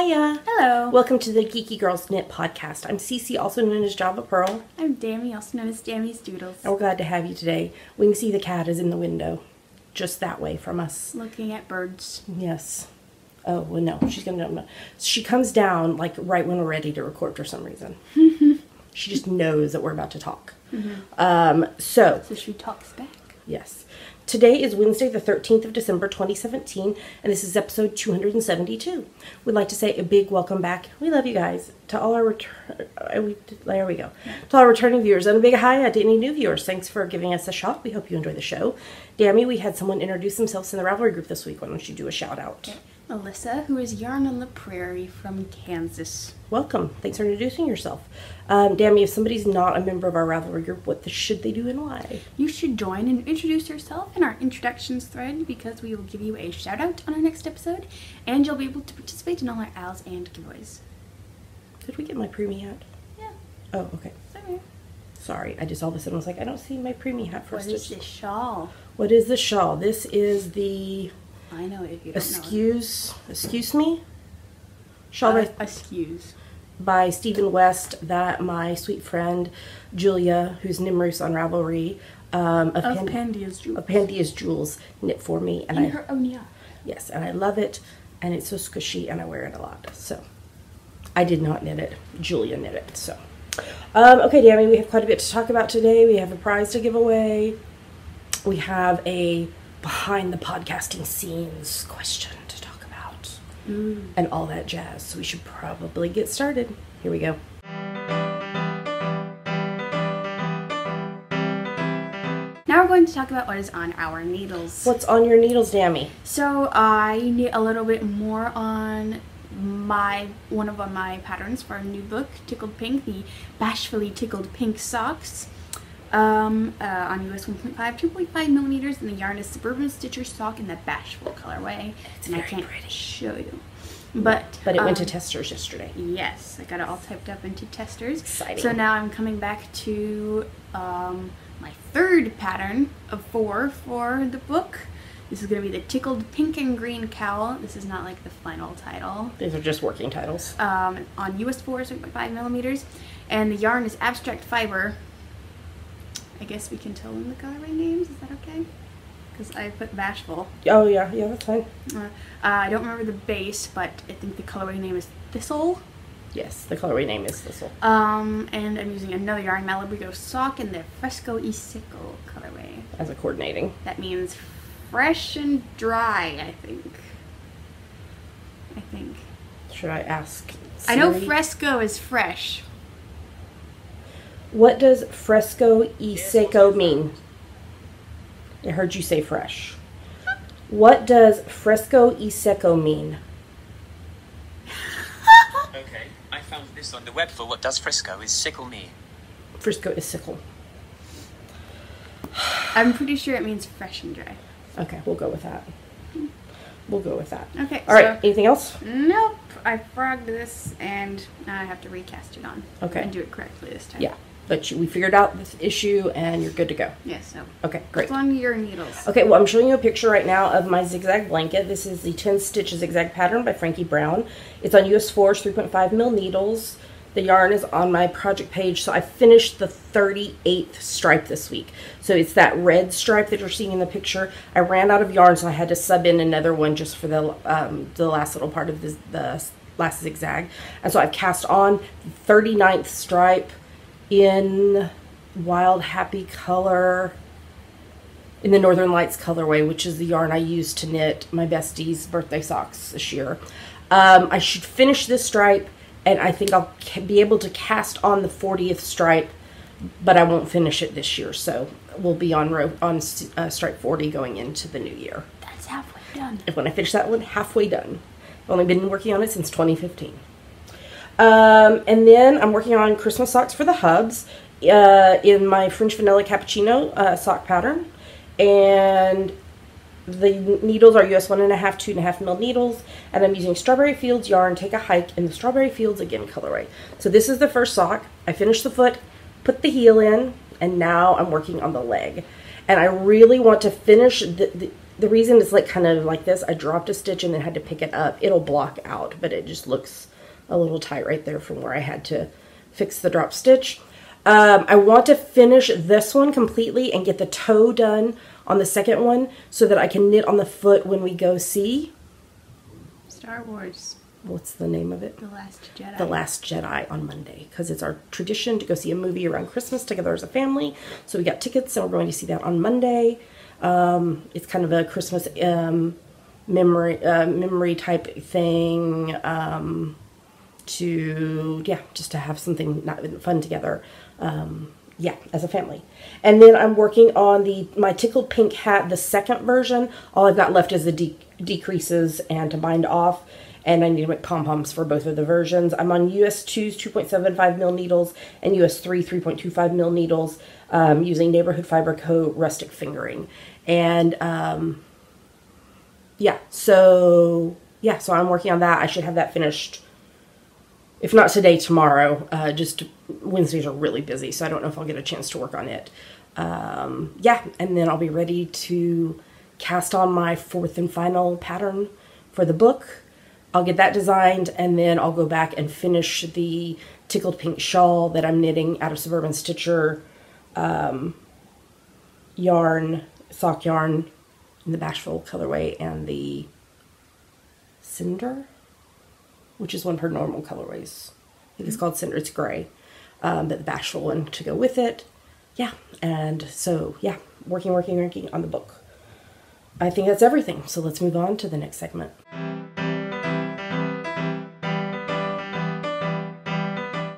Hiya! Hello! Welcome to the Geeky Girls Knit Podcast. I'm Cece, also known as Java Pearl. I'm Dammy, also known as Dammy's Doodles. And we're glad to have you today. We can see the cat is in the window, just that way from us. Looking at birds. Yes. Oh, well, no. She comes down, like, right when we're ready to record for some reason. She just knows that we're about to talk. So she talks back. Yes. Today is Wednesday, the 13th of December, 2017, and this is episode 272. We'd like to say a big welcome back. We love you guys. To all our there we go. To all our returning viewers, and a big hi to any new viewers. Thanks for giving us a shot. We hope you enjoy the show. Dammy, we had someone introduce themselves in the Ravelry group this week. Why don't you do a shout out? Alyssa, who is Yarn on the Prairie from Kansas. Welcome. Thanks for introducing yourself. Dammy, if somebody's not a member of our Ravelry group, what should they do and why? You should join and introduce yourself in our introductions thread because we will give you a shout out on our next episode and you'll be able to participate in all our owls and giveaways. Did we get my preemie hat? Yeah. Oh, okay. Sorry, I just all of a sudden was like, I don't see my preemie hat for What is this shawl? What is the shawl? This is the... I know if you don't Excuse me? Shawl by Stephen West that my sweet friend Julia, who's Nimrus on Ravelry, of Pandia's Jewels knit for me. And her own yarn. Yes, and I love it, and it's so squishy, and I wear it a lot. So, I did not knit it. Julia knit it, so. Okay, Dammy, we have quite a bit to talk about today. We have a prize to give away. We have a behind the podcasting scenes question to talk about. And all that jazz. So we should probably get started. Here we go. Now we're going to talk about what is on our needles. What's on your needles, Dammy? So I knit a little bit more on one of my patterns for a new book, Tickled Pink, the Bashfully Tickled Pink Socks. On US 1.5, 2.5 millimeters, and the yarn is Suburban Stitcher Sock in the Bashful colorway. It's and very I can't pretty. Show you. But it went to testers yesterday. Yes, I got it all typed up into testers. Exciting. So now I'm coming back to my third pattern of 4 for the book. This is going to be the Tickled Pink and Green Cowl. This is not like the final title. These are just working titles. On US 4, 3.5 millimeters. And the yarn is Abstract Fiber. I guess we can tell them the colorway names. Is that okay? Because I put Bashful. Oh, yeah, that's fine. I don't remember the base, but I think the colorway name is Thistle. Yes, the colorway name is Thistle. And I'm using another yarn, Malabrigo Sock, in the Fresco y Seco colorway. As a coordinating. That means fresh and dry, I think. Should I ask Siri? I know Fresco is fresh. What does Fresco y Seco mean? I heard you say fresh. What does Fresco y Seco mean? Okay, I found this on the web for what does Fresco is sickle mean. Fresco is sickle. I'm pretty sure it means fresh and dry. Okay, we'll go with that. Okay. All right, anything else? Nope. I frogged this and now I have to recast it on. Okay. And do it correctly this time. Yeah. But we figured out this issue and you're good to go. Yes, so. Okay, great. What's on your needles? Okay, well, I'm showing you a picture right now of my zigzag blanket. This is the 10 stitch zigzag pattern by Frankie Brown. It's on US 4's 3.5 mil needles. The yarn is on my project page. So I finished the 38th stripe this week. So it's that red stripe that you're seeing in the picture. I ran out of yarn, so I had to sub in another one just for the last little part of the last zigzag. And so I've cast on the 39th stripe in Wild Happy color, in the Northern Lights colorway, which is the yarn I used to knit my bestie's birthday socks this year. I should finish this stripe, and I think I'll be able to cast on the 40th stripe, but I won't finish it this year, so we'll be on stripe 40 going into the new year. That's halfway done. And when I finish that one, halfway done. I've only been working on it since 2015. And then I'm working on Christmas socks for the hubs in my French Vanilla Cappuccino sock pattern. And the needles are US 1.5, 2.5 mil needles. And I'm using Strawberry Fields yarn, Take a Hike, in the Strawberry Fields Again colorway. So this is the first sock. I finished the foot, put the heel in, and now I'm working on the leg. And I really want to finish the reason it's like kind of like this, I dropped a stitch and then had to pick it up. It'll block out, but it just looks a little tight right there from where I had to fix the drop stitch. I want to finish this one completely and get the toe done on the second one so that I can knit on the foot when we go see Star Wars. What's the name of it? The Last Jedi. The Last Jedi on Monday, because it's our tradition to go see a movie around Christmas together as a family. So we got tickets and we're going to see that on Monday. It's kind of a Christmas memory type thing, just to have something fun together. As a family. And then I'm working on my Tickled Pink hat, the second version. All I've got left is the decreases and to bind off. And I need to make pom-poms for both of the versions. I'm on US 2's 2.75 mil needles and US 3 3.25 mil needles using Neighborhood Fiber Co. Rustic Fingering. And so I'm working on that. I should have that finished, if not today, tomorrow. Just Wednesdays are really busy, so I don't know if I'll get a chance to work on it. And then I'll be ready to cast on my fourth and final pattern for the book. I'll get that designed, and then I'll go back and finish the Tickled Pink shawl that I'm knitting out of Suburban Stitcher yarn, sock yarn in the Bashful colorway, and the Cinder, which is one of her normal colorways. I think it's called Cinder. It's gray, but the Bashful one to go with it. Working on the book. I think that's everything. So let's move on to the next segment.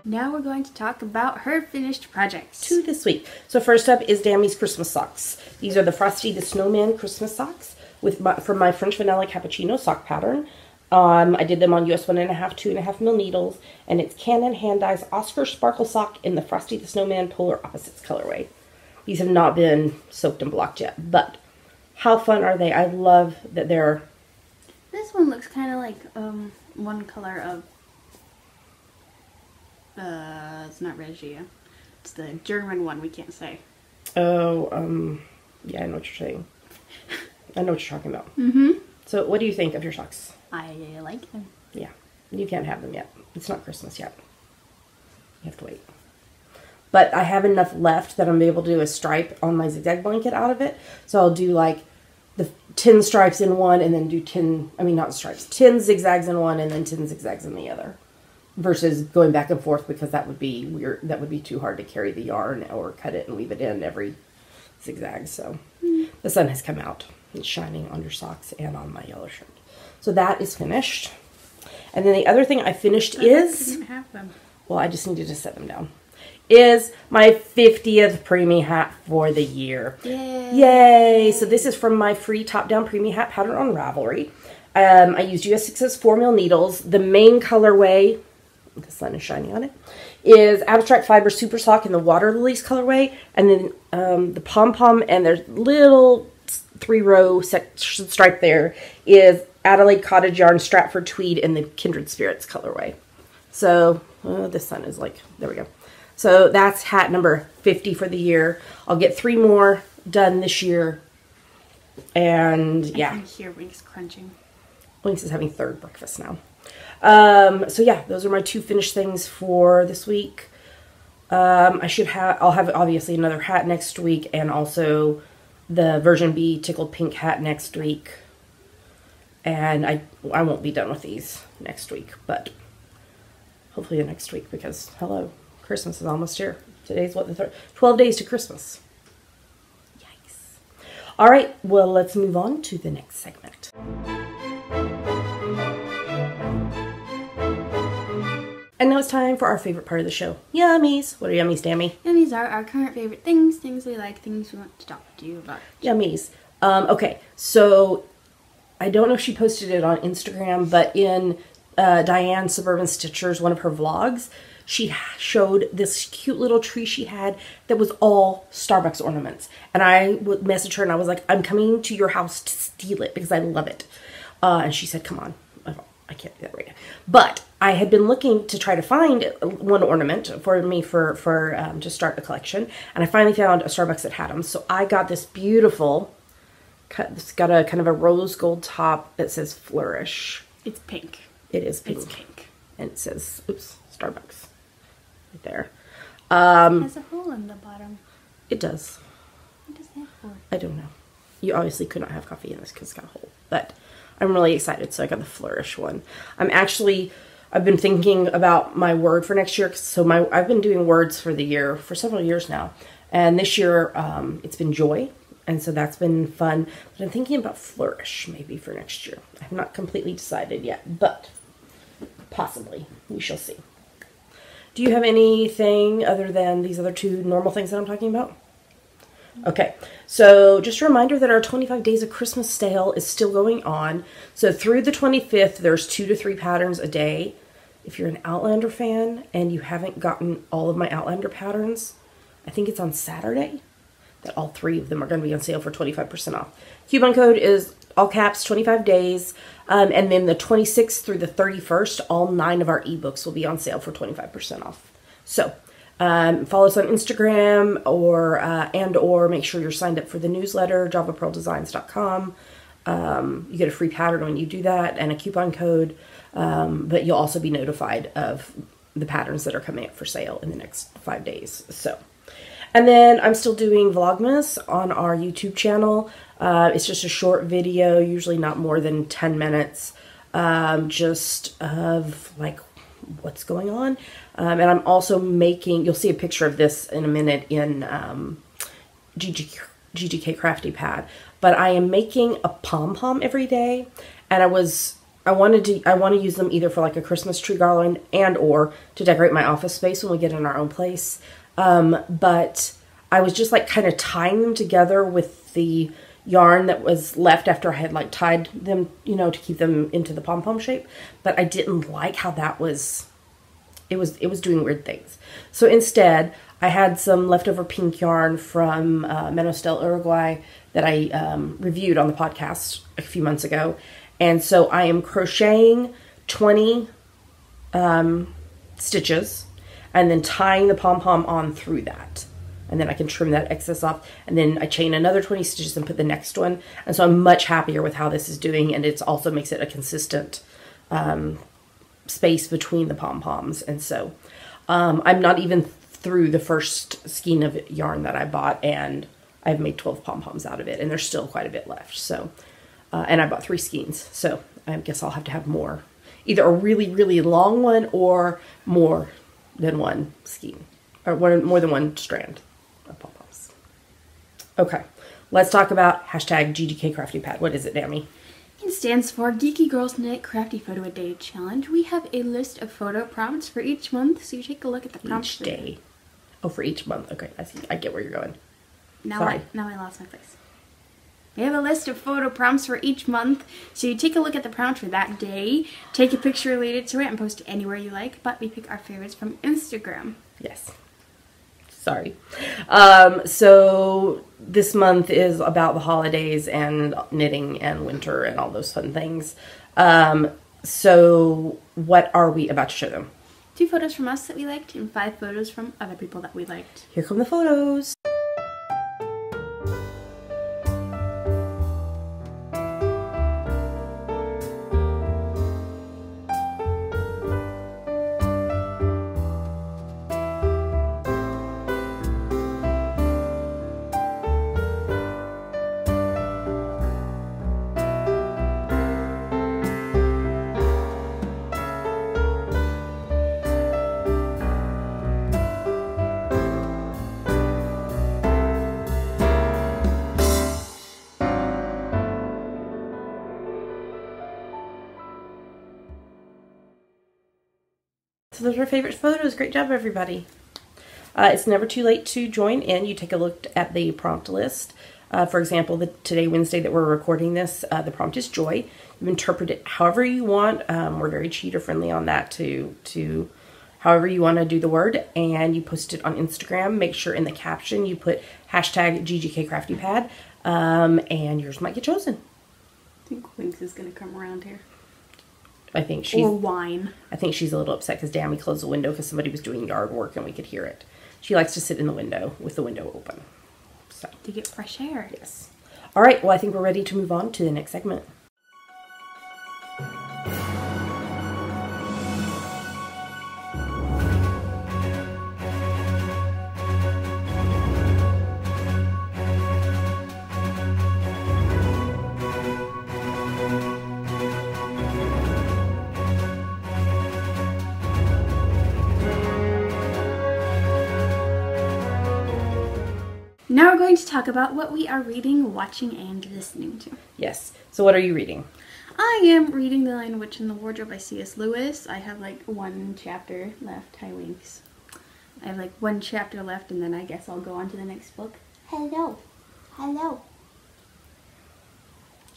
Now we're going to talk about her finished projects. 2 this week. So first up is Dammy's Christmas socks. These are the Frosty the Snowman Christmas socks from my French Vanilla Cappuccino sock pattern. I did them on US 1.5, 2.5 mil needles, and it's Canon Hand Dyes Oscar Sparkle Sock in the Frosty the Snowman Polar Opposites colorway. These have not been soaked and blocked yet, but how fun are they? I love that they're... This one looks kind of like one color of... it's not Regia. It's the German one we can't say. Oh, yeah, I know what you're saying. I know what you're talking about. Mm-hmm. So what do you think of your socks? I like them. Yeah, you can't have them yet. It's not Christmas yet. You have to wait. But I have enough left that I'm able to do a stripe on my zigzag blanket out of it. So I'll do like the 10 stripes in one and then do 10 zigzags in one and then 10 zigzags in the other. Versus going back and forth, because that would be weird. That would be too hard to carry the yarn or cut it and weave it in every zigzag. So the sun has come out. It's shining on your socks and on my yellow shirt. So that is finished. And then the other thing I finished is... I didn't have them. Well, I just needed to set them down. Is my 50th preemie hat for the year. Yay! Yay! So this is from my free top-down preemie hat pattern on Ravelry. I used US 6's 4 mil needles. The main colorway, the sun is shining on it, is Abstract Fiber Super Sock in the Water Lilies colorway. And then the pom-pom and there's little 3-row stripe there is Adelaide Cottage Yarn Stratford Tweed in the Kindred Spirits colorway. So the sun is like, there we go. So that's hat number 50 for the year. I'll get 3 more done this year. And yeah. I can hear Winks crunching. Winks is having third breakfast now. So yeah, those are my 2 finished things for this week. I'll have obviously another hat next week and also the version B Tickled Pink hat next week. And I won't be done with these next week, but hopefully the next week, because hello, Christmas is almost here. Today's what, the 12 days to Christmas. Yikes. All right, well, let's move on to the next segment. And now it's time for our favorite part of the show, Yummies. What are Yummies, Dammy? Yummies are our current favorite things, things we like, things we want to talk to you about. Yummies. Okay, so I don't know if she posted it on Instagram, but in Diane Suburban Stitchers, one of her vlogs, she showed this cute little tree she had that was all Starbucks ornaments. And I would message her and I was like, I'm coming to your house to steal it because I love it. And she said, come on. I can't do that right now. But I had been looking to try to find one ornament for me to start a collection. And I finally found a Starbucks that had them. So I got this beautiful It's got a kind of a rose gold top that says Flourish. It's pink. It is pink. It's pink. And it says, oops, Starbucks. Right there. It has a hole in the bottom. It does. What is that for? I don't know. You obviously could not have coffee in this because it's got a hole. But I'm really excited. So I got the Flourish one. I've been thinking about my word for next year. So I've been doing words for the year for several years now. And this year, it's been joy. And so that's been fun. But I'm thinking about Flourish maybe for next year. I've not completely decided yet, but possibly. We shall see. Do you have anything other than these other two normal things that I'm talking about? Okay, so just a reminder that our 25 Days of Christmas sale is still going on. So through the 25th, there's 2 to 3 patterns a day. If you're an Outlander fan and you haven't gotten all of my Outlander patterns, I think it's on Saturday that all 3 of them are going to be on sale for 25% off. Coupon code is all caps 25 days. And then the 26th through the 31st, all 9 of our ebooks will be on sale for 25% off. So follow us on Instagram or make sure you're signed up for the newsletter, javapearldesigns.com. You get a free pattern when you do that and a coupon code. But you'll also be notified of the patterns that are coming up for sale in the next 5 days. So. And then I'm still doing Vlogmas on our YouTube channel. It's just a short video, usually not more than 10 minutes, just of like what's going on. And I'm also making, you'll see a picture of this in a minute in GGK Crafty Pad, but I am making a pom-pom every day. And I want to use them either for like a Christmas tree garland and or to decorate my office space when we get in our own place. But I was just like kind of tying them together with the yarn that was left after I had like tied them, you know, to keep them into the pom-pom shape. But I didn't like how that was, it was doing weird things. So instead I had some leftover pink yarn from Menos del Uruguay that I reviewed on the podcast a few months ago. And so I am crocheting 20 stitches and then tying the pom-pom on through that. And then I can trim that excess off. And then I chain another 20 stitches and put the next one. And so I'm much happier with how this is doing. And it also makes it a consistent space between the pom-poms. And so I'm not even through the first skein of yarn that I bought. And I've made 12 pom-poms out of it. And there's still quite a bit left. So, and I bought 3 skeins. So I guess I'll have to have more. Either a really, really long one or more than one skein, or more than one strand of pom-poms. Okay, let's talk about hashtag GGK Crafty Pad. What is it, Dammy? It stands for Geeky Girls Knit Crafty Photo a Day Challenge. We have a list of photo prompts for each month, so you take a look at the prompts. Each day. Oh, for each month. Okay, I see. I get where you're going. Now Sorry. Now I lost my place. We have a list of photo prompts for each month, so you take a look at the prompt for that day, take a picture related to it, and post it anywhere you like, but we pick our favorites from Instagram. Yes. Sorry. So this month is about the holidays and knitting and winter and all those fun things. So what are we about to show them? 2 photos from us that we liked and 5 photos from other people that we liked. Here come the photos. So those are our favorite photos. Great job, everybody. It's never too late to join in. You take a look at the prompt list. For example, today, Wednesday, that we're recording this, the prompt is joy. You interpret it however you want. We're very cheater friendly on that to however you want to do the word. And you post it on Instagram. Make sure in the caption you put hashtag GGK Crafty Pad, and yours might get chosen. I think Winks is going to come around here. I think she's... Or wine. I think she's a little upset because Dammy closed the window because somebody was doing yard work and we could hear it. She likes to sit in the window with the window open. So to get fresh air. Yes. All right, well, I think we're ready to move on to the next segment. Now we're going to talk about what we are reading, watching, and listening to. Yes. So what are you reading? I am reading The Lion, Witch, and the Wardrobe by C.S. Lewis. I have like one chapter left. Hi, Winks. I have like one chapter left, and then I guess I'll go on to the next book. Hello. Hello.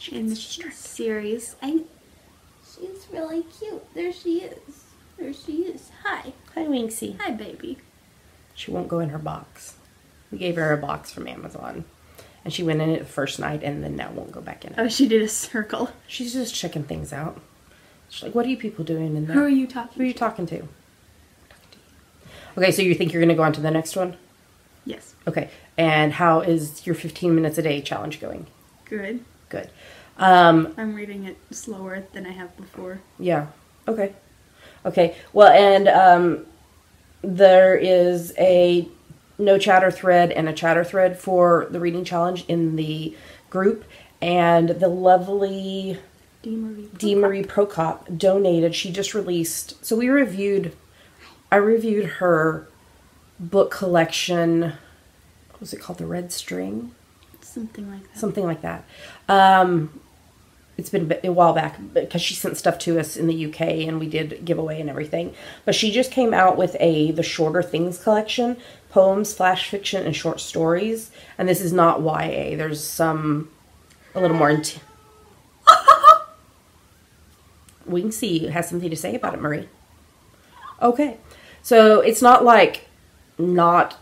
In the series. She's really cute. There she is. There she is. Hi. Hi, Winksy. Hi, baby. She won't go in her box. We gave her a box from Amazon. And she went in it the first night and then now won't go back in it. Oh, she did a circle. She's just checking things out. She's like, what are you people doing in there? Who are you talking to? Who are you talking to? Okay, so you think you're going to go on to the next one? Yes. Okay. And how is your 15 minutes a day challenge going? Good. Good. I'm reading it slower than I have before. Yeah. Okay. Okay. Well, and there is a no chatter thread and a chatter thread for the reading challenge in the group, and the lovely D. Marie Prokop donated. She just released. So I reviewed her book collection. What was it called? The Red String? Something like that. Something like that. It's been a while back because she sent stuff to us in the UK and we did giveaway and everything. But she just came out with the Shorter Things collection, poems, flash fiction, and short stories. And this is not YA. There's a little more Winksy has something to say about it, Marie. Okay. So it's not like not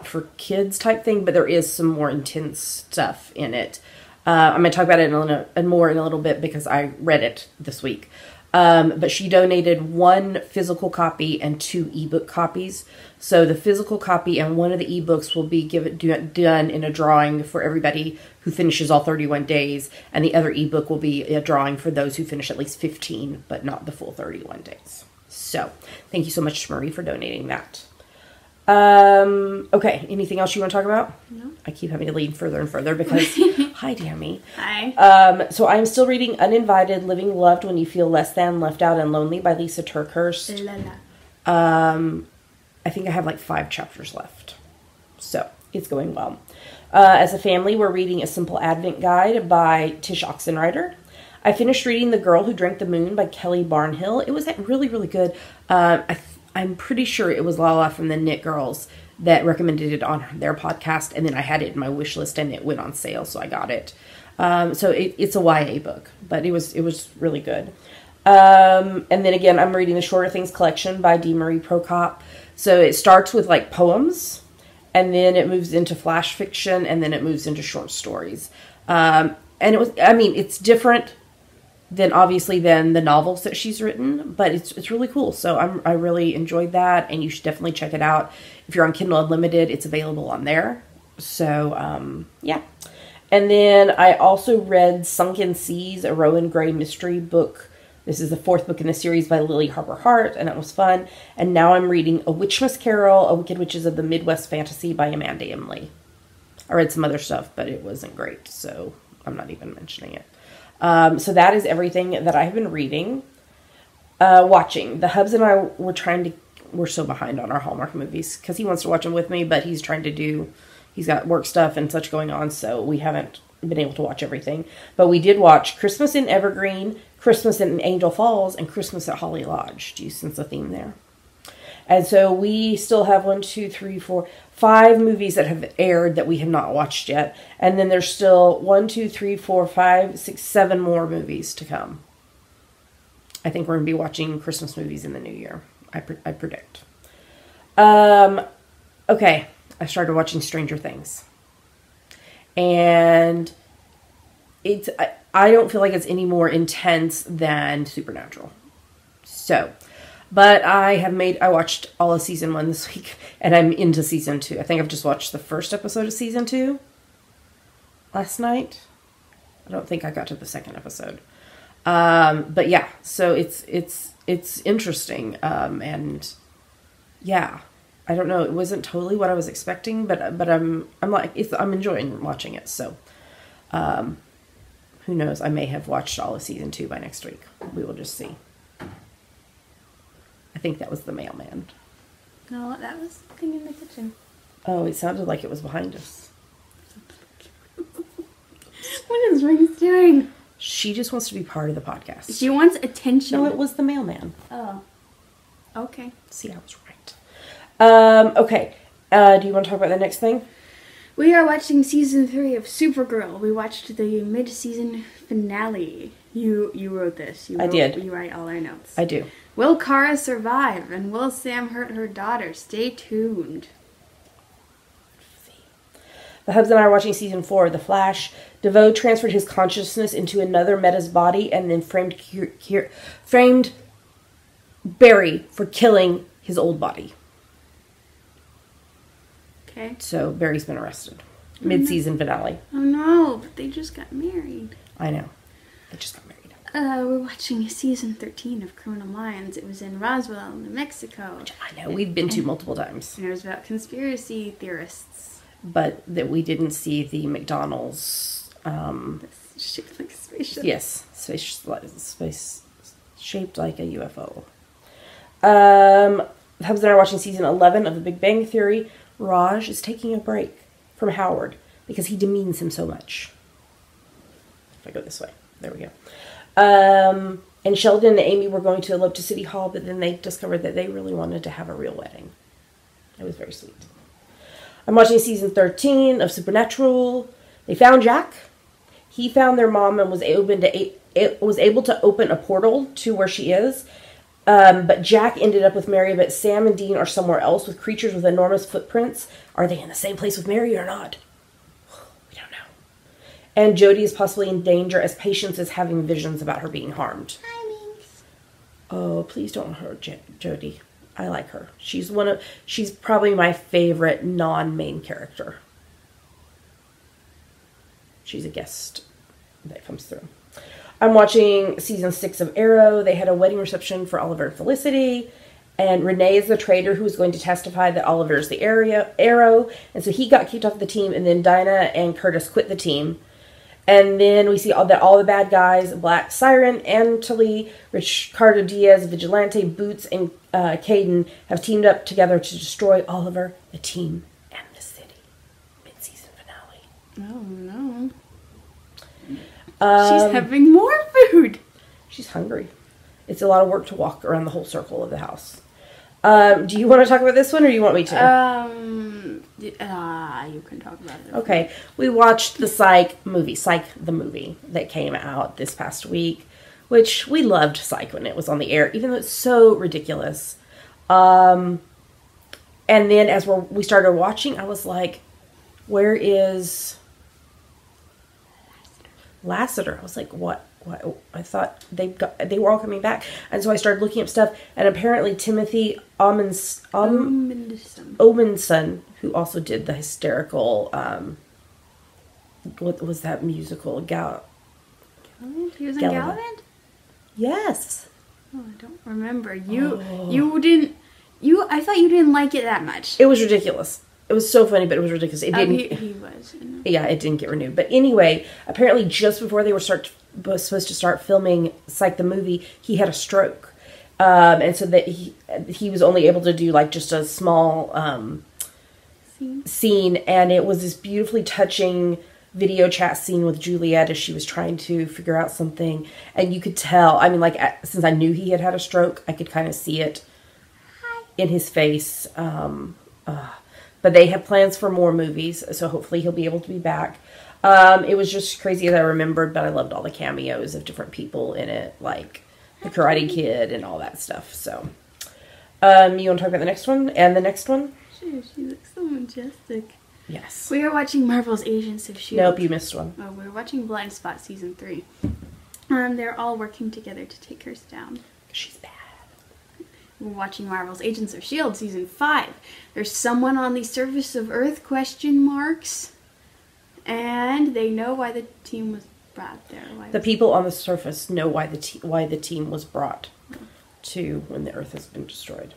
for kids type thing, but there is some more intense stuff in it. I'm going to talk about it more in a little bit because I read it this week. But she donated 1 physical copy and 2 ebook copies. So the physical copy and one of the ebooks will be done in a drawing for everybody who finishes all 31 days. And the other ebook will be a drawing for those who finish at least 15, but not the full 31 days. So thank you so much, Marie, for donating that. Okay, anything else you want to talk about? No. I keep having to lean further and further because, hi, Dammy. Hi. So I'm still reading Uninvited, Living Loved When You Feel Less Than, Left Out, and Lonely by Lisa TerKeurst. I think I have like 5 chapters left. So, it's going well. As a family, we're reading A Simple Advent Guide by Tish Oxenreider. I finished reading The Girl Who Drank the Moon by Kelly Barnhill. It was really, really good. I'm pretty sure it was Lala from the Knit Girls that recommended it on their podcast, and then I had it in my wish list, and it went on sale, so I got it. So it's a YA book, but it was really good. And then again, I'm reading the Shorter Things collection by D. Marie Prokop. So it starts with like poems, and then it moves into flash fiction, and then it moves into short stories. And it's different than the novels that she's written, but it's really cool. So I really enjoyed that, and you should definitely check it out. If you're on Kindle Unlimited, it's available on there. So, yeah. And then I also read Sunken Seas, a Rowan Gray mystery book. This is the 4th book in the series by Lily Harper Hart, and that was fun. And now I'm reading A Witchmas Carol, A Wicked Witches of the Midwest Fantasy by Amanda Emily. I read some other stuff, but it wasn't great, so I'm not even mentioning it. So that is everything that I have been reading. Watching. The Hubs and I we're so behind on our Hallmark movies because he wants to watch them with me, but he's got work stuff and such going on, so we haven't been able to watch everything. But we did watch Christmas in Evergreen, Christmas in Angel Falls, and Christmas at Holly Lodge. Do you sense a theme there? And so we still have 5 movies that have aired that we have not watched yet. And then there's still 7 more movies to come. I think we're going to be watching Christmas movies in the new year. I predict. Okay. I started watching Stranger Things. And I don't feel like it's any more intense than Supernatural. So, but I watched all of season 1 this week, and I'm into season 2. I think I've just watched the first episode of season 2. last night. I don't think I got to the second episode. But yeah, so it's interesting. And yeah, I don't know. It wasn't totally what I was expecting, but I'm enjoying watching it. So, who knows? I may have watched all of season 2 by next week. We will just see. I think that was the mailman. No, that was something in the kitchen. Oh, it sounded like it was behind us. What is Reese doing? She just wants to be part of the podcast. She wants attention. No, it was the mailman. Oh. Okay. See, I was right. Okay. Do you want to talk about the next thing? We are watching season 3 of Supergirl. We watched the mid-season finale. You wrote this. I did. You write all our notes. I do. Will Kara survive? And will Sam hurt her daughter? Stay tuned. The Hubs and I are watching season 4 of The Flash. DeVoe transferred his consciousness into another Meta's body and then framed Barry for killing his old body. Okay. So Barry's been arrested. Mid-season finale. Oh no, but they just got married. I know. They just got married. We're watching season 13 of Criminal Minds. It was in Roswell, New Mexico. Which I know we've been to multiple times. And it was about conspiracy theorists. But that we didn't see the McDonald's. That's shaped like a spaceship. Yes, space shaped like a UFO. The Hubs and I are watching season 11 of The Big Bang Theory. Raj is taking a break from Howard because he demeans him so much. If I go this way, there we go. And Sheldon and Amy were going to elope to City Hall, but then they discovered that they really wanted to have a real wedding. It was very sweet. I'm watching season 13 of Supernatural. They found Jack. He found their mom and was able to open a portal to where she is. But Jack ended up with Mary, but Sam and Dean are somewhere else with creatures with enormous footprints. Are they in the same place with Mary or not? We don't know. And Jodie is possibly in danger as Patience is having visions about her being harmed. Hi, Minx. Oh, please don't hurt Jodie. I like her. She's probably my favorite non-main character. She's a guest that comes through. I'm watching season 6 of Arrow. They had a wedding reception for Oliver and Felicity. And Renee is the traitor who's going to testify that Oliver is the Arrow. And so he got kicked off the team. And then Dinah and Curtis quit the team. And then we see all the bad guys, Black Siren, Antley, Ricardo Diaz, Vigilante, Boots, and Caden have teamed up together to destroy Oliver, the team, and the city. Mid-season finale. Oh, no. She's having more food. She's hungry. It's a lot of work to walk around the whole circle of the house. Do you want to talk about this one, or do you want me to? You can talk about it. Okay. We watched the Psych the movie that came out this past week, which we loved Psych when it was on the air, even though it's so ridiculous. And then as we started watching, I was like, where is Lassiter? I was like, what? I thought they were all coming back, and so I started looking up stuff, and apparently Timothy Omundson, who also did the hysterical, what was that musical? Gallivant? He was in Gallivant? Yes. Oh, I don't remember. I thought you didn't like it that much. It was ridiculous. It was so funny, but it was ridiculous. It didn't. He was. You know. Yeah, it didn't get renewed. But anyway, apparently just before they were supposed to start filming Psych the movie, he had a stroke, and so that he was only able to do like just a small scene, and it was this beautifully touching video chat scene with Juliet as she was trying to figure out something, and you could tell. I mean, like since I knew he had a stroke, I could kind of see it in his face. But they have plans for more movies, so hopefully he'll be able to be back. It was just crazy as I remembered, but I loved all the cameos of different people in it, like the Karate Kid and all that stuff. So, you want to talk about the next one and the next one? Sure, she looks so majestic. Yes. We are watching Marvel's Agents of S.H.I.E.L.D. Nope, you missed one. Oh, we're watching Blind Spot Season 3. They're all working together to take her down. She's bad. We're watching Marvel's Agents of S.H.I.E.L.D. Season 5. There's someone on the surface of Earth, ? And they know why the team was brought there. The people on the surface know why the team was brought to when the Earth has been destroyed.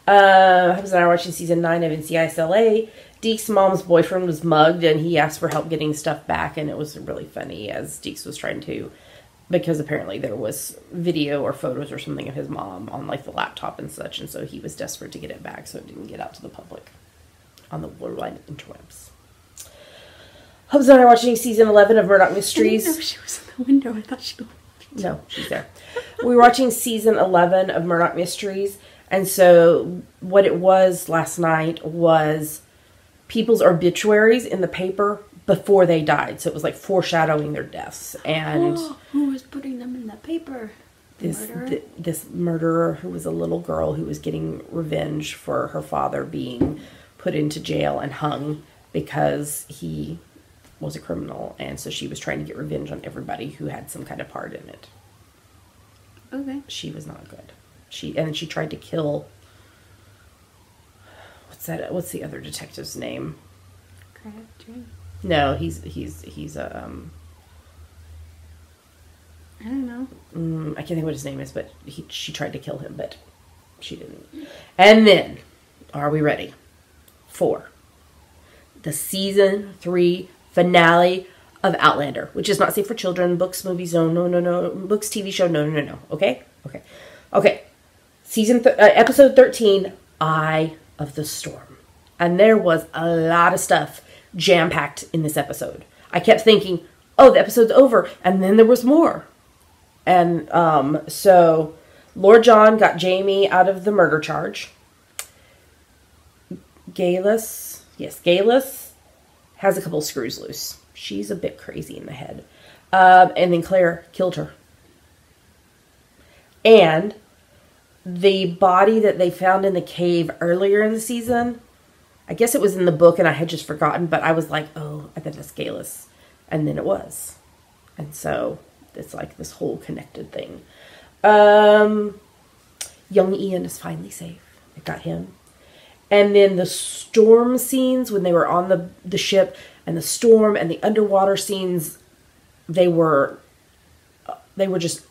Hubs and I are watching season 9 of NCISLA. Deke's mom's boyfriend was mugged, and he asked for help getting stuff back, and it was really funny as Deeks was trying to, because apparently there was video or photos or something of his mom on like the laptop and such, and so he was desperate to get it back so it didn't get out to the public on the borderline interwebs. Hubs and I are watching season 11 of Murdoch Mysteries. I didn't know she was in the window. I thought she left. No, she's there. We were watching season 11 of Murdoch Mysteries, and so what it was last night was people's obituaries in the paper before they died. So it was like foreshadowing their deaths. And who was putting them in the paper? This murderer who was a little girl who was getting revenge for her father being put into jail and hung because he was a criminal. And so she was trying to get revenge on everybody who had some kind of part in it. Okay. She was not good. She tried to kill... What's the other detective's name? Crabtree? No, he's a I don't know. I can't think what his name is, but she tried to kill him, but she didn't. And then, are we ready for the season 3 finale of Outlander, which is not safe for children, books, movies, no, books, TV show, no, okay. Episode 13, Eye of the Storm. And there was a lot of stuff jam-packed in this episode. I kept thinking, oh, the episode's over, and then there was more. And so Lord John got Jamie out of the murder charge. Galus has a couple screws loose. She's a bit crazy in the head. And then Claire killed her. And the body that they found in the cave earlier in the season, I guess it was in the book and I had just forgotten, but I was like, oh, I bet that's Galus. And then it was. And so it's like this whole connected thing. Young Ian is finally safe. They got him. And then the storm scenes when they were on the ship, and the storm and the underwater scenes, they were just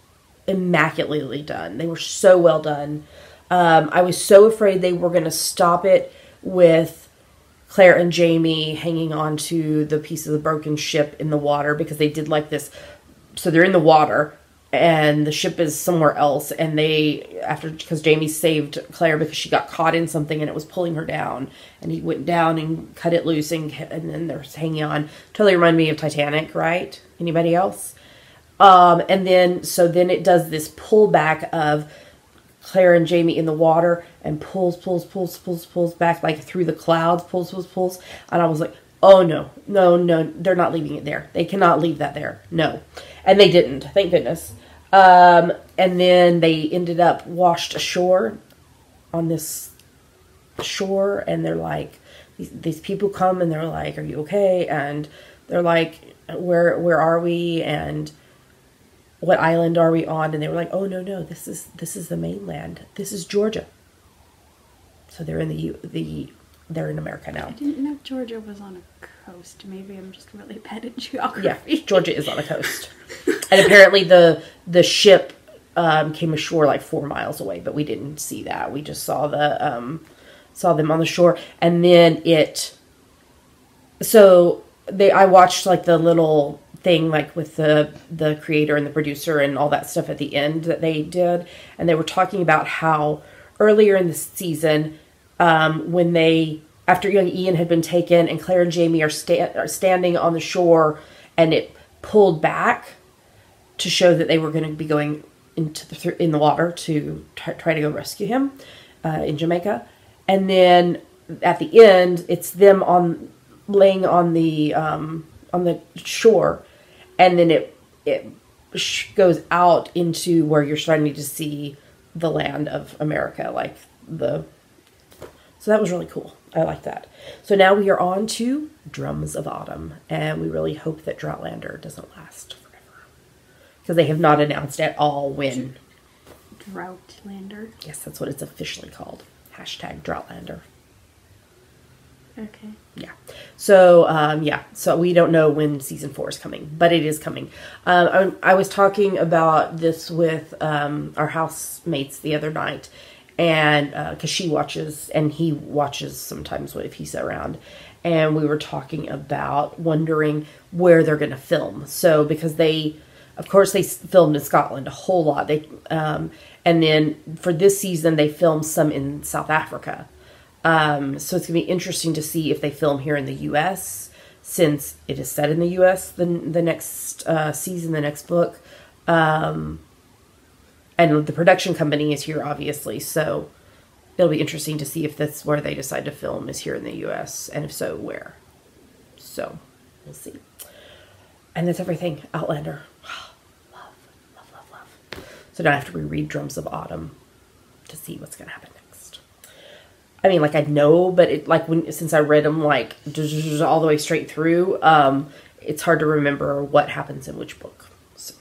immaculately done. They were so well done. I was so afraid they were going to stop it with Claire and Jamie hanging on to the piece of the broken ship in the water, because they did like this. So they're in the water and the ship is somewhere else, and because Jamie saved Claire because she got caught in something and it was pulling her down, and he went down and cut it loose, and then they're hanging on. Totally reminded me of Titanic, right? Anybody else? And then it does this pullback of Claire and Jamie in the water, and pulls back like through the clouds, pulls. And I was like, oh no, they're not leaving it there. They cannot leave that there. No. And they didn't, thank goodness. And then they ended up washed ashore on this shore, and they're like, these people come and they're like, are you okay? And they're like, where are we? And what island are we on? And they were like, oh no, this is the mainland. This is Georgia. So they're in they're in America now. I didn't know Georgia was on a coast. Maybe I'm just really bad at geography. Yeah, Georgia is on a coast. And apparently the ship came ashore like 4 miles away, but we didn't see that. We just saw saw them on the shore. And then I watched like the little thing like with the creator and the producer and all that stuff at the end that they did, and they were talking about how earlier in the season, when after young Ian had been taken and Claire and Jamie are standing on the shore, and it pulled back to show that they were going to be going in the water to try to go rescue him in Jamaica, and then at the end it's them laying on the shore, and then it goes out into where you're starting to see the land of America, so that was really cool. I like that. So now we are on to Drums of Autumn, and we really hope that Droughtlander doesn't last forever, because they have not announced at all when. Droughtlander. Yes, that's what it's officially called. #Droughtlander. Okay. Yeah. So, so we don't know when season 4 is coming, but it is coming. I was talking about this with our housemates the other night, and because she watches and he watches sometimes if he's around, and we were talking about wondering where they're going to film. So, because of course, they filmed in Scotland a whole lot. And then for this season, they filmed some in South Africa. So it's going to be interesting to see if they film here in the U.S. since it is set in the U.S. the next season, the next book. And the production company is here, obviously. So it'll be interesting to see if that's where they decide to film is here in the U.S. And if so, where. So we'll see. And that's everything. Outlander. Love, love, love, love. So now I have to reread Drums of Autumn to see what's going to happen next. I mean, like, I know, but since I read them, like, all the way straight through, it's hard to remember what happens in which book. So,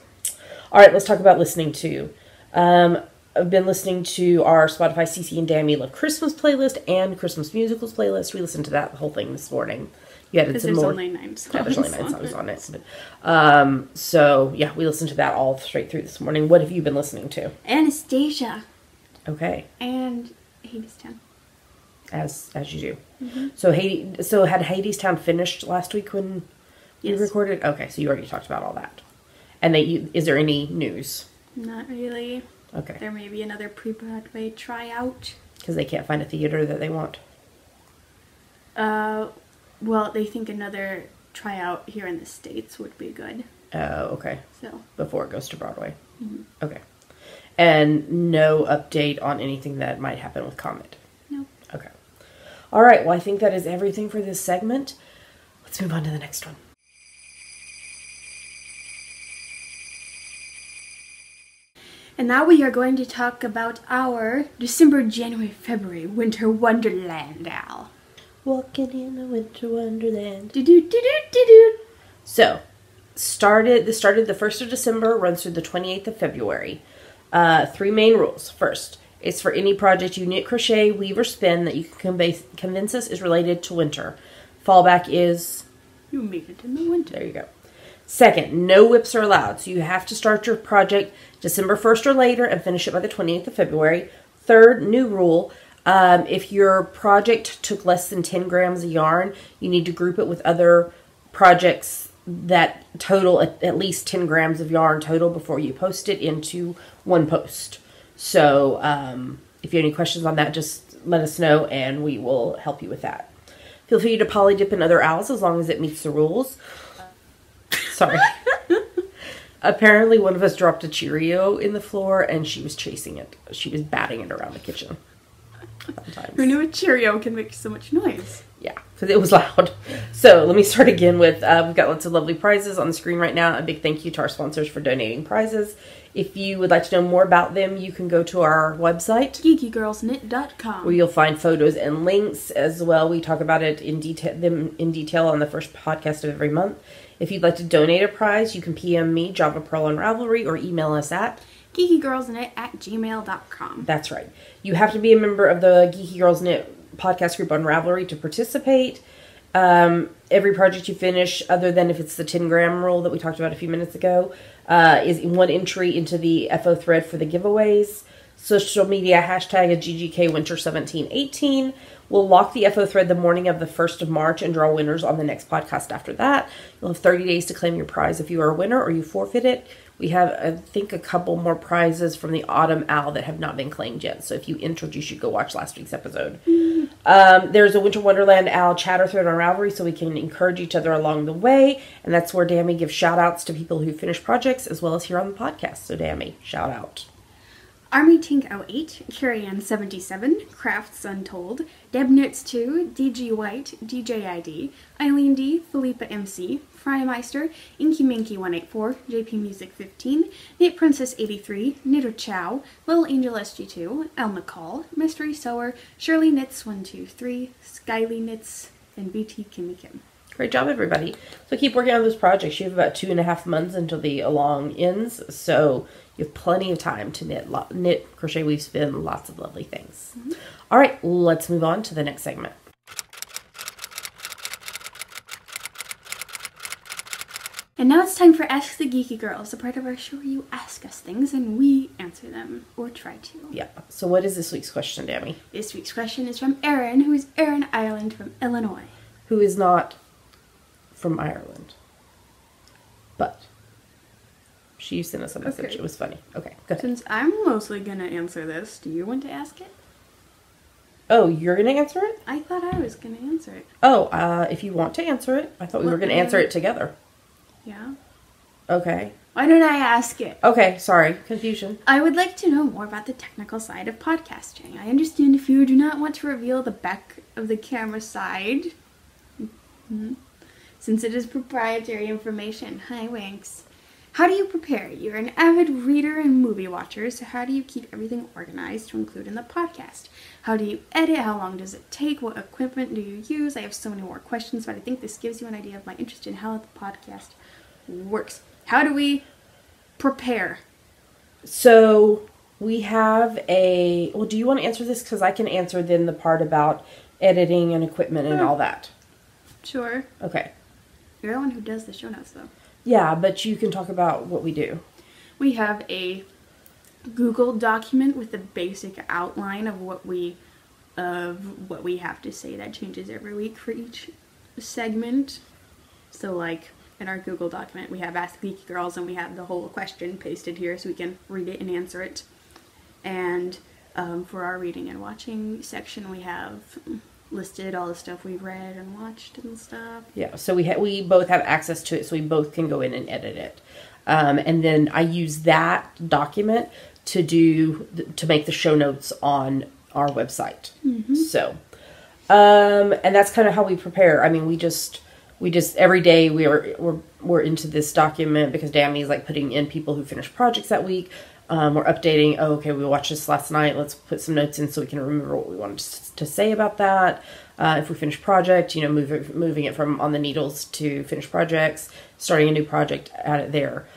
all right, let's talk about listening to. I've been listening to our Spotify CC and Dammy Love Christmas playlist and Christmas musicals playlist. We listened to that whole thing this morning. You added some more. There's only 9 songs. Yeah, there's only 9 songs on it. But, so, yeah, we listened to that all straight through this morning. What have you been listening to? Anastasia. Okay. And Hadestown. As you do. Mm-hmm. So had Hadestown finished last week when you recorded? Okay, so you already talked about all that. And is there any news? Not really. Okay. There may be another pre-Broadway tryout. Because they can't find a theater that they want? Well, they think another tryout here in the States would be good. Oh, okay. So before it goes to Broadway. Mm-hmm. Okay. And no update on anything that might happen with Comet? No. Okay. All right. Well, I think that is everything for this segment. Let's move on to the next one. And now we are going to talk about our December, January, February Winter Wonderland, Al. Walking in a winter wonderland. Do-do-do-do-do-do. So, this started the 1st of December, runs through the 28th of February. 3 main rules. First, it's for any project you knit, crochet, weave, or spin that you can convince us is related to winter. Fallback is... You make it in the winter. There you go. Second, no whips are allowed. So you have to start your project December 1st or later and finish it by the 28th of February. Third, new rule. If your project took less than 10 grams of yarn, you need to group it with other projects that total at least 10 grams of yarn total before you post it into one post. So if you have any questions on that, just let us know and we will help you with that. Feel free to poly dip in other owls as long as it meets the rules. Sorry. Apparently one of us dropped a Cheerio in the floor and she was chasing it. She was batting it around the kitchen. Sometimes. Who knew a Cheerio can make so much noise? Yeah, because it was loud. So let me start again with, we've got lots of lovely prizes on the screen right now. A big thank you to our sponsors for donating prizes. If you would like to know more about them, you can go to our website, geekygirlsknit.com, where you'll find photos and links as well. We talk about it in detail on the first podcast of every month. If you'd like to donate a prize, you can PM me, Java Pearl and Ravelry, or email us at geekygirlsknit@gmail.com. That's right. You have to be a member of the Geeky Girls Knit podcast group on Ravelry to participate. Every project you finish, other than if it's the 10-gram rule that we talked about a few minutes ago, is one entry into the FO thread for the giveaways. Social media hashtag GGKWinter1718. We'll lock the FO thread the morning of the 1st of March and draw winners on the next podcast after that. You'll have 30 days to claim your prize if you are a winner or you forfeit it. We have, I think, a couple more prizes from the Autumn Owl that have not been claimed yet. So if you entered, you should go watch last week's episode. There's a Winter Wonderland Owl chatter thread on Ravelry so we can encourage each other along the way. And that's where Dammy gives shout outs to people who finish projects as well as here on the podcast. So Dammy, shout out. Army Tink 08, Carrie-Ann 77, Crafts Untold, Debnitz 2, DG White, DJ ID, Eileen D, Philippa MC, Frymeister, Inky Minky 184, JP Music 15, Knit Princess 83, Knitter Chow, Little Angel SG2, El McCall, Mystery Sewer, Shirley Knits 123, Skyly Knits, and BT Kimmy Kim. Great job, everybody. So keep working on those projects. You have about 2.5 months until the along ends, so you have plenty of time to knit, crochet, weave, spin, lots of lovely things. Mm-hmm. All right, let's move on to the next segment. And now it's time for Ask the Geeky Girls, the part of our show where you ask us things and we answer them, or try to. Yeah. So what is this week's question, Dammy? This week's question is from Erin, who is Erin Ireland from Illinois. Who is not from Ireland. But she sent us a message. Okay. It was funny. Okay, go ahead. Since I'm mostly going to answer this, do you want to ask it? Oh, you're going to answer it? I thought I was going to answer it. Oh, if you want to answer it. I thought we were going to answer it together. Yeah? Okay. Why don't I ask it? Okay, sorry. Confusion. I would like to know more about the technical side of podcasting. I understand if you do not want to reveal the back of the camera side, since it is proprietary information. Hi, Winks. How do you prepare? You're an avid reader and movie watcher, so how do you keep everything organized to include in the podcast? How do you edit? How long does it take? What equipment do you use? I have so many more questions, but I think this gives you an idea of my interest in how the podcast works. How do we prepare? So we have a... Well, do you want to answer this? Because I can answer then the part about editing and equipment and all that. Sure. Okay. You're the one who does the show notes, though. Yeah, but you can talk about what we do. We have a Google document with the basic outline of what we have to say that changes every week for each segment. So, like, in our Google document, we have Ask Geeky Girls, and we have the whole question pasted here so we can read it and answer it. And for our reading and watching section, we have listed all the stuff we've read and watched and stuff. Yeah, so we both have access to it, so we both can go in and edit it. And then I use that document to make the show notes on our website. Mm-hmm. So, and that's kind of how we prepare. I mean, we just every day we're into this document because Dammy's like putting in people who finished projects that week. We're updating, oh, okay, we watched this last night. Let's put some notes in so we can remember what we wanted to say about that. If we finish project, moving it from on the needles to finished projects, starting a new project, add it there.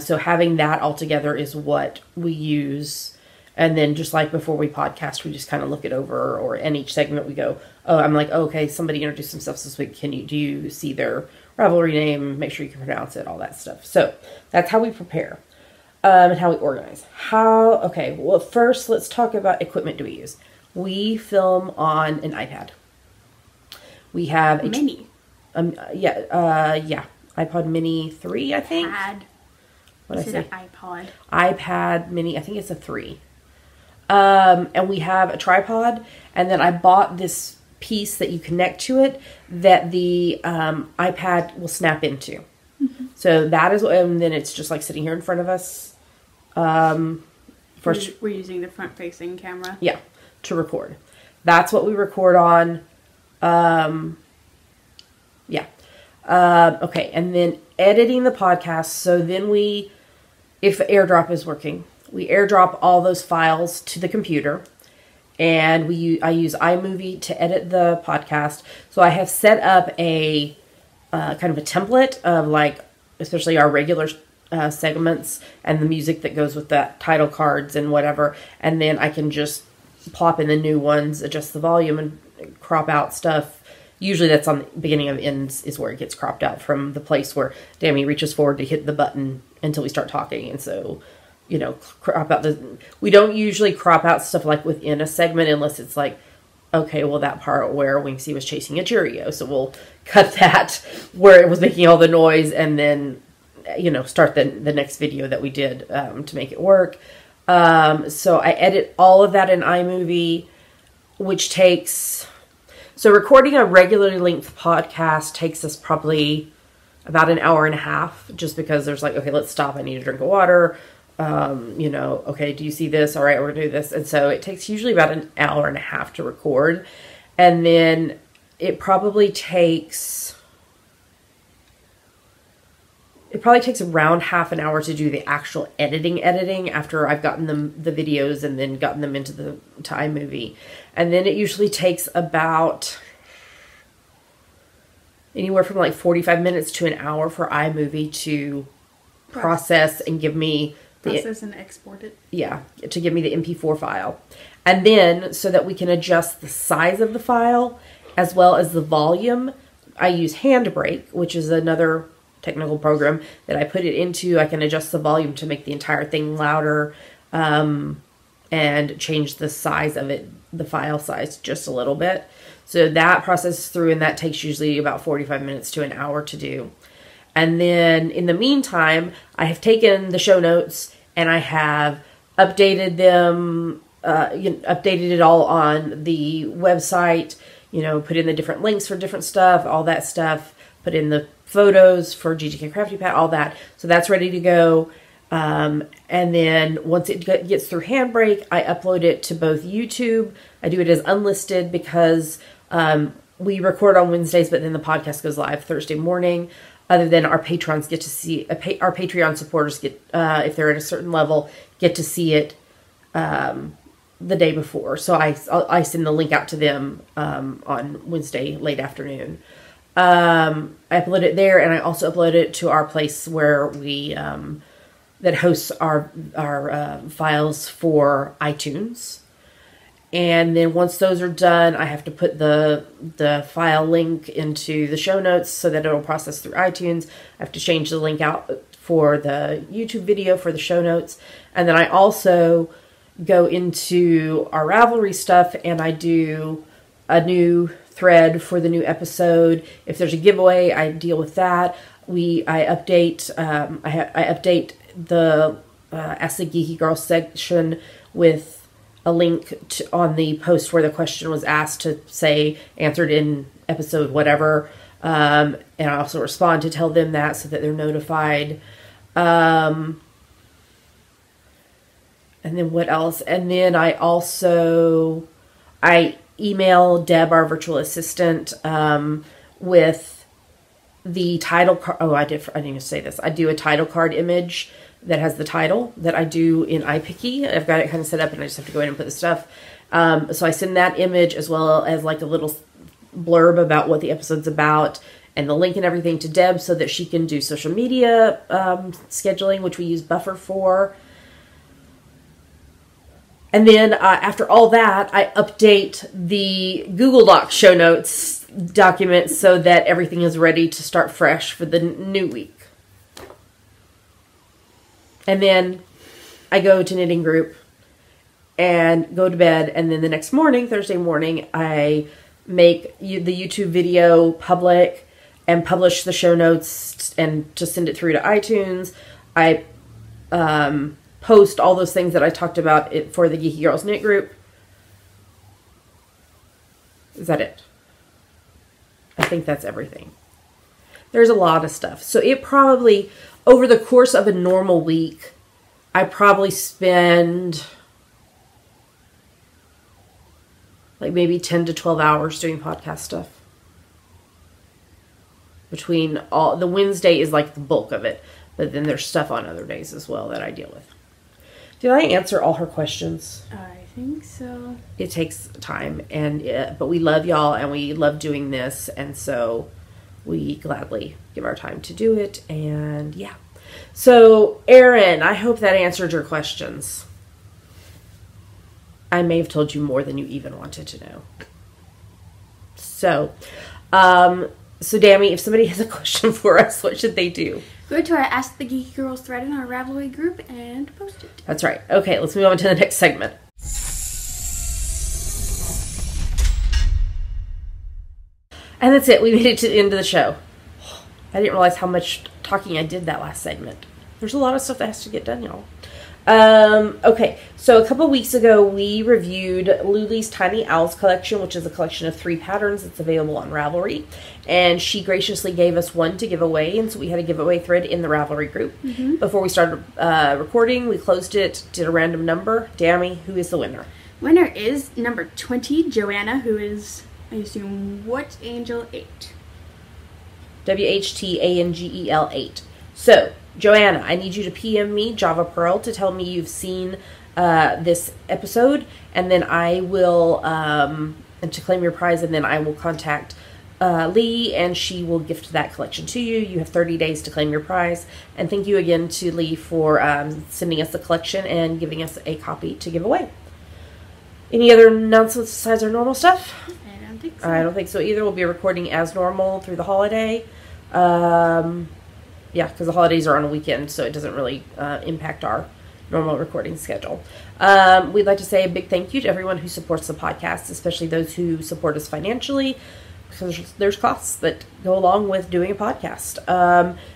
So having that all together is what we use. And then just like before we podcast, we just kind of look it over, or in each segment we go, oh, I'm like, oh, okay, somebody introduced themselves this week. Do you see their Ravelry name? Make sure you can pronounce it, all that stuff. So that's how we prepare. And how we organize. Okay, well, first let's talk about equipment do we use. We film on an iPad. We have a Mini. iPod Mini 3, I think. What did I say? iPod. iPad Mini, I think it's a 3. And we have a tripod, and then I bought this piece that you connect to it that the iPad will snap into. Mm-hmm. So that is, and then it's just like sitting here in front of us. First, we're using the front-facing camera. Yeah, to record. That's what we record on. Okay, and then editing the podcast. So then if AirDrop is working, we AirDrop all those files to the computer, and I use iMovie to edit the podcast. So I have set up a kind of a template of like, especially our regular segments and the music that goes with that, title cards and whatever, and then I can just plop in the new ones, adjust the volume, and crop out stuff. Usually that's on the beginning of ends is where it gets cropped out from the place where Dammy reaches forward to hit the button until we start talking. And so, crop out we don't usually crop out stuff like within a segment unless it's like, okay, well, that part where Winksy was chasing a Cheerio, so we'll cut that where it was making all the noise, and then start the next video that we did to make it work. So I edit all of that in iMovie, which takes... So recording a regularly length podcast takes us probably about an hour and a half, just because there's like, okay, let's stop. I need a drink of water. Okay, do you see this? All right, we're going to do this. And so it takes usually about an hour and a half to record. And then it probably takes around half an hour to do the actual editing after I've gotten the videos and then gotten them into to iMovie. And then it usually takes about anywhere from like 45 minutes to an hour for iMovie to process and give me process and export it. Yeah, to give me the MP4 file. And then so that we can adjust the size of the file as well as the volume, I use Handbrake, which is another technical program that I put it into. I can adjust the volume to make the entire thing louder, and change the size of it, the file size, just a little bit. So that processes through, and that takes usually about 45 minutes to an hour to do. And then in the meantime, I have taken the show notes and I have updated them, updated it all on the website, put in the different links for different stuff, all that stuff, put in the photos for GTK Crafty Pat, all that. So that's ready to go. And then once it gets through Handbrake, I upload it to both YouTube. I do it as unlisted because we record on Wednesdays, but then the podcast goes live Thursday morning. Other than our patrons get to see, our Patreon supporters get, if they're at a certain level, get to see it the day before. So I send the link out to them on Wednesday late afternoon. I upload it there, and I also upload it to our place where we that hosts our files for iTunes. And then once those are done, I have to put the file link into the show notes so that it'll process through iTunes. I have to change the link out for the YouTube video for the show notes. And then I also go into our Ravelry stuff and I do a new thread for the new episode. If there's a giveaway, I deal with that. I update the Ask the Geeky Girl section with a link on the post where the question was asked to say answered in episode whatever. And I also respond to tell them that so that they're notified. And then what else? And then I email Deb, our virtual assistant, with the title card. Oh, I didn't even say this. I do a title card image that has the title that I do in iPicky. I've got it kind of set up and I just have to go in and put the stuff. So I send that image as well as like a little blurb about what the episode's about and the link and everything to Deb so that she can do social media scheduling, which we use Buffer for. And then after all that, I update the Google Docs show notes document so that everything is ready to start fresh for the new week. And then I go to knitting group and go to bed. And then the next morning, Thursday morning, I make the YouTube video public and publish the show notes and just send it through to iTunes. I post all those things that I talked about for the Geeky Girls Knit group. Is that it? I think that's everything. There's a lot of stuff. So it probably, over the course of a normal week, I probably spend like maybe 10 to 12 hours doing podcast stuff. Between all, the Wednesday is like the bulk of it, but then there's stuff on other days as well that I deal with. Did I answer all her questions? I think so. It takes time, but we love y'all and we love doing this, and so we gladly give our time to do it, and yeah. So, Erin, I hope that answered your questions. I may have told you more than you even wanted to know. So, Dammy, if somebody has a question for us, what should they do? Go to our Ask the Geeky Girls thread in our Ravelry group and post it. That's right. Okay, let's move on to the next segment. And that's it. We made it to the end of the show. I didn't realize how much talking I did that last segment. There's a lot of stuff that has to get done, y'all. Okay, so a couple weeks ago, we reviewed Luli's Tiny Owls collection, which is a collection of 3 patterns that's available on Ravelry. And she graciously gave us one to give away, and so we had a giveaway thread in the Ravelry group. Mm-hmm. Before we started recording, we closed it, did a random number. Dammy, who is the winner? Winner is number 20, Joanna, who is, I assume, What Angel 8. WHTANGEL 8. So, Joanna, I need you to PM me, Java Pearl, to tell me you've seen this episode, and then I will, and to claim your prize, and then I will contact Lee, and she will gift that collection to you. You have 30 days to claim your prize, and thank you again to Lee for sending us the collection and giving us a copy to give away. Any other announcements besides our normal stuff? I don't think so. I don't think so either. We'll be recording as normal through the holiday. Yeah, because the holidays are on a weekend, so it doesn't really impact our normal recording schedule. We'd like to say a big thank you to everyone who supports the podcast, especially those who support us financially, because there's costs that go along with doing a podcast.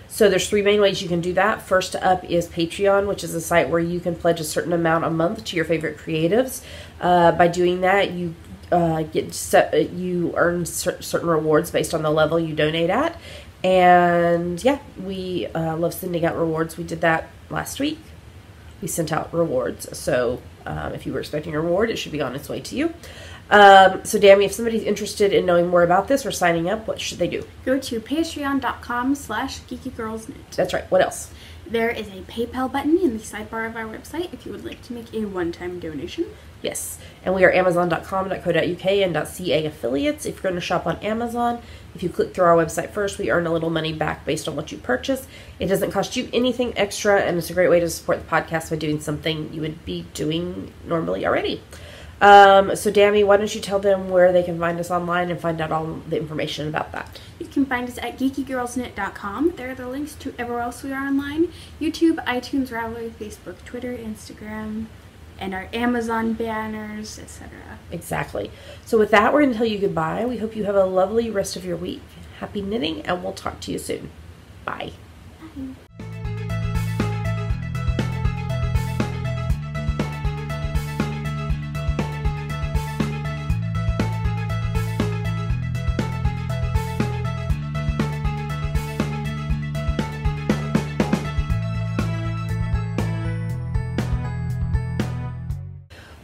So there's 3 main ways you can do that. First up is Patreon, which is a site where you can pledge a certain amount a month to your favorite creatives. By doing that, you earn certain rewards based on the level you donate at. And yeah, we love sending out rewards. We did that last week. We sent out rewards. So if you were expecting a reward, it should be on its way to you. So Dammy, if somebody's interested in knowing more about this or signing up, what should they do? Go to patreon.com/geekygirlsnet. That's right. What else? There is a PayPal button in the sidebar of our website if you would like to make a one-time donation. Yes. And we are amazon.com.co.uk and .ca affiliates. If you're going to shop on Amazon, if you click through our website first, we earn a little money back based on what you purchase. It doesn't cost you anything extra, and it's a great way to support the podcast by doing something you would be doing normally already. So Dammy, why don't you tell them where they can find us online and find out all the information about that? You can find us at geekygirlsnet.com. There are the links to everywhere else we are online. YouTube, iTunes, Ravelry, Facebook, Twitter, Instagram, and our Amazon banners, etc. Exactly. So with that, we're going to tell you goodbye. We hope you have a lovely rest of your week. Happy knitting, and we'll talk to you soon. Bye. Bye.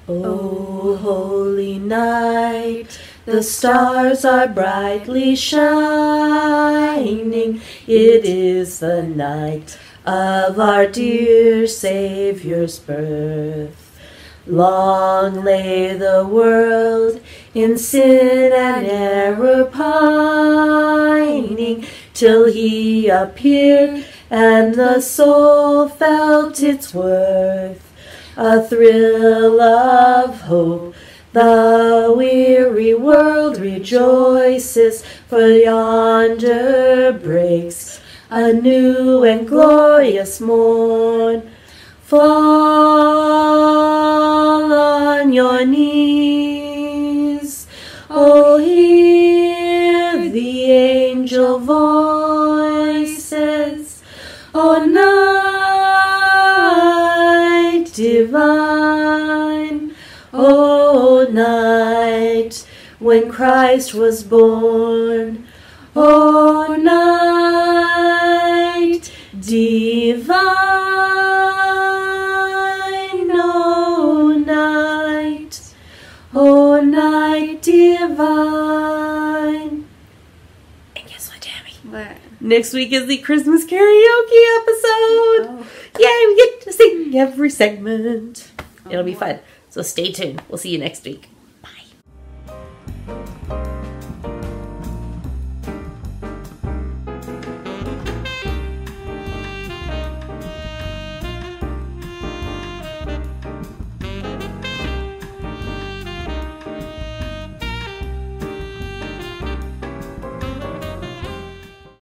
Oh, holy night, the stars are brightly shining. It is the night of our dear Savior's birth. Long lay the world in sin and error pining, till he appeared and the soul felt its worth. A thrill of hope, the weary world rejoices, for yonder breaks a new and glorious morn. Fall on your knees, oh, hear the angel voices, oh, night divine, oh, night when Christ was born, oh, night divine, oh, night divine. And guess what, Tammy? What? Next week is the Christmas karaoke episode. Oh. Yay, we get to sing every segment. It'll be boy. fun. So stay tuned. We'll see you next week.